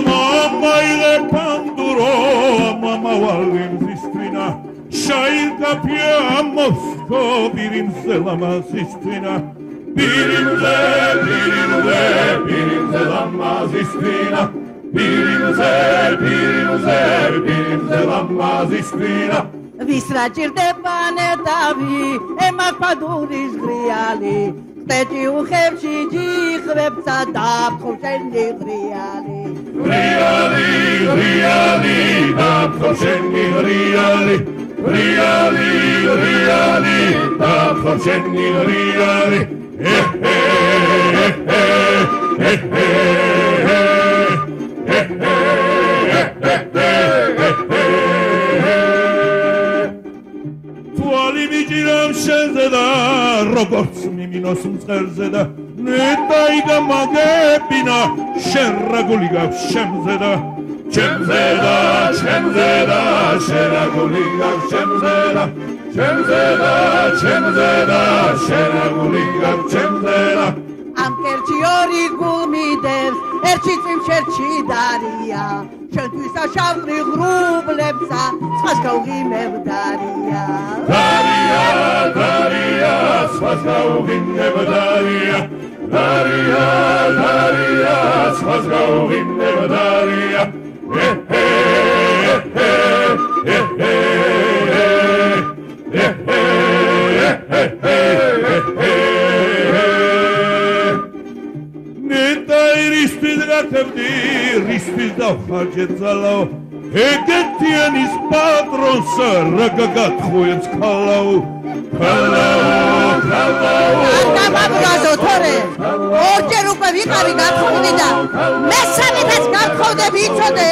Mamaile panduro, mama valimzistrina, Şairka pia Mosko, birimse lamazistrina, birimse lamazistrina, birimse lamazistrina. Visra ჭირდება დავი, ემარ ფადურის ღრიალი, ხტეჭი უხებში ჯიხრებსა დაფხო შენი ღრიალი. ღრიალი, დაფხო შენი ღრიალი, ღრიალი, დაფხო შენი ღრიალი. მიჭირამ შენზე და როგორც მიმინოს მწყერზე და ნეტაი და მაგებინა შენ რა გული გაქვს შემზე და ჩემზე და შენ რა გული გაქვს შემზე და ჩემზე და შენ რა გული გაქვს შემზე და ამ კერჩი ორი გულმიდევს ერთი წიმშერჩი დარია ჩვენთვის აშავრი ღრუბლებსა სხვას გავღიმებ დარია სხვას გავღიმებ დარია სხვას გავღიმებ დარია Რის დავხარჯეთ ძალაო ეგეთიანის პატრონს რა გაგათხოვებს ქალაო გამაბრაზო თორე ორჯერ უკვე ვიყავი გათხოვდი და მესამედაც გათხოვდები იცოდე